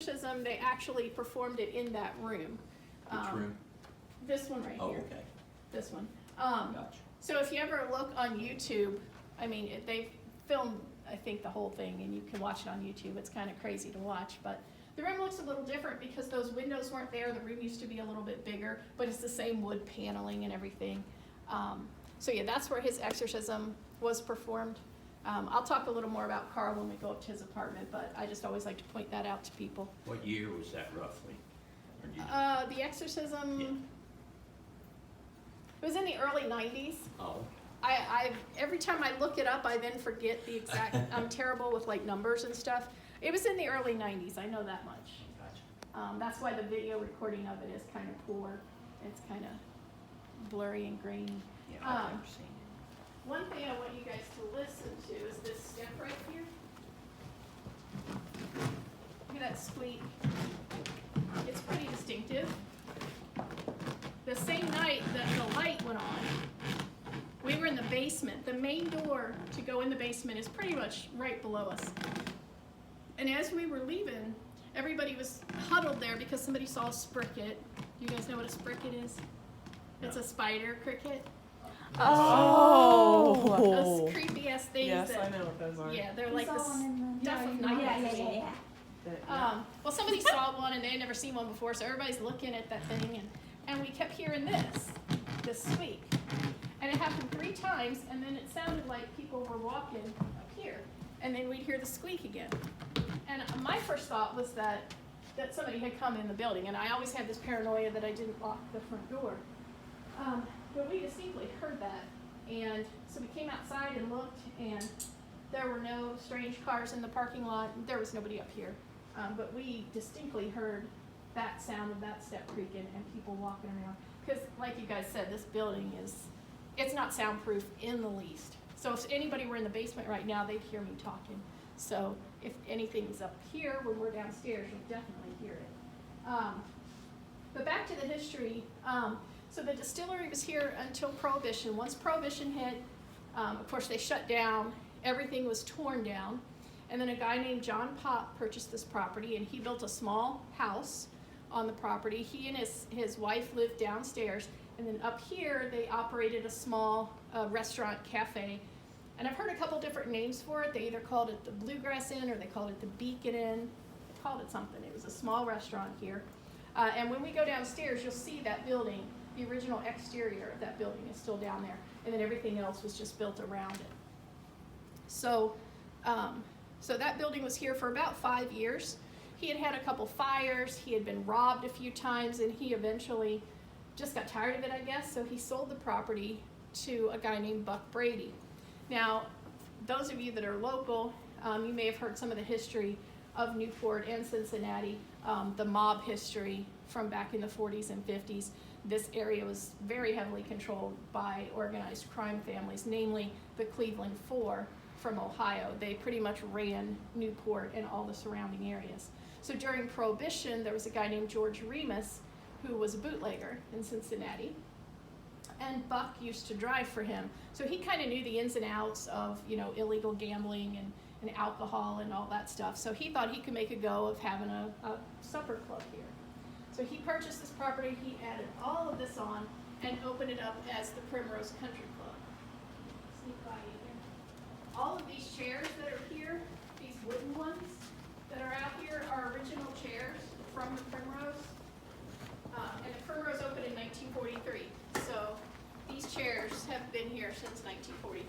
exorcism, they actually performed it in that room. Which room? This one right Oh, here. okay. This one. Gotcha. So if you ever look on YouTube, I mean, they filmed, I think, the whole thing, and you can watch it on YouTube. It's kind of crazy to watch, but the room looks a little different because those windows weren't there. The room used to be a little bit bigger, but it's the same wood paneling and everything. So yeah, that's where his exorcism was performed. I'll talk a little more about Carl when we go up to his apartment, but I just always like to point that out to people. What year was that roughly? Or do you know? The exorcism, Yeah. it was in the early 90s. Oh, I every time I look it up, I then forget the exact, I'm terrible with like numbers and stuff. It was in the early 90s, I know that much. gotcha. That's why the video recording of it is kind of poor. It's kind of blurry and grainy. Yeah, I've never seen it. One thing I want you guys to listen to is this step right here. Look at that squeak. It's pretty distinctive. The same night that the light went on, we were in the basement. The main door to go in the basement is pretty much right below us. And as we were leaving, everybody was huddled there because somebody saw a spricket. You guys know what a spricket is? It's a spider cricket. Oh. Those creepy ass things. Yes, that, I know what those are. Yeah, they're like the stuff of Yeah, nightmares. yeah. Well, somebody saw one and they had never seen one before, so everybody's looking at that thing, and we kept hearing this squeak. And it happened 3 times, and then it sounded like people were walking up here, and then we'd hear the squeak again. And my first thought was that somebody had come in the building, and I always had this paranoia that I didn't lock the front door. But we distinctly heard that, and so we came outside and looked, and there were no strange cars in the parking lot. There was nobody up here, but we distinctly heard that sound of that step creaking and people walking around. Because like you guys said, this building it's not soundproof in the least. So if anybody were in the basement right now, they'd hear me talking. So if anything's up here when we're downstairs, you'll definitely hear it. But back to the history. So the distillery was here until Prohibition. Once Prohibition hit, of course they shut down, everything was torn down, and then a guy named John Pop purchased this property, and he built a small house on the property. He and his wife lived downstairs, and then up here they operated a small restaurant cafe. And I've heard a couple different names for it. They either called it the Bluegrass Inn or they called it the Beacon Inn. They called it something. It was a small restaurant here. And when we go downstairs, you'll see that building. The original exterior of that building is still down there, and then everything else was just built around it. So, so that building was here for about 5 years. He had had a couple fires, he had been robbed a few times, and he eventually just got tired of it, I guess, so he sold the property to a guy named Buck Brady. Now, those of you that are local, you may have heard some of the history of Newport and Cincinnati, the mob history from back in the 40s and 50s. This area was very heavily controlled by organized crime families, namely the Cleveland Four from Ohio. They pretty much ran Newport and all the surrounding areas. So during Prohibition, there was a guy named George Remus who was a bootlegger in Cincinnati, and Buck used to drive for him. So he kind of knew the ins and outs of, illegal gambling and alcohol and all that stuff. So he thought he could make a go of having a supper club here. So he purchased this property, he added all of this on, and opened it up as the Primrose Country Club. Sneak by you here. All of these chairs that are here, these wooden ones that are out here, are original chairs from the Primrose. And the Primrose opened in 1943. So these chairs have been here since 1943.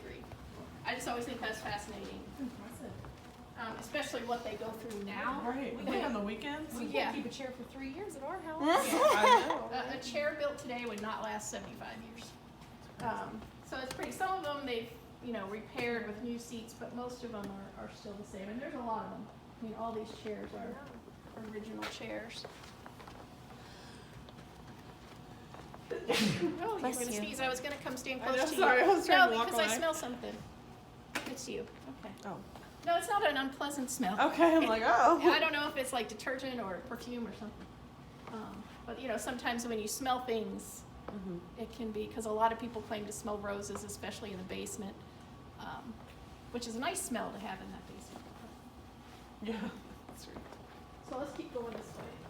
I just always think that's fascinating. Impressive. Especially what they go through now. Right. Like on the weekends? We Yeah. can't keep a chair for 3 years at our house. I know. A chair built today would not last 75 years. So it's pretty, some of them they've, repaired with new seats, but most of them are still the same. And there's a lot of them. I mean, all these chairs are original chairs. Oh, you're Bless going to you. sneeze. I was going to come stand I close know, to sorry, you. I was trying to walk because I away. smell something. It's you. Okay. Oh. No, it's not an unpleasant smell. Okay, I'm like, oh. I don't know if it's like detergent or perfume or something. But sometimes when you smell things, it can be, because a lot of people claim to smell roses, especially in the basement, which is a nice smell to have in that basement. Yeah, that's right. So let's keep going this way.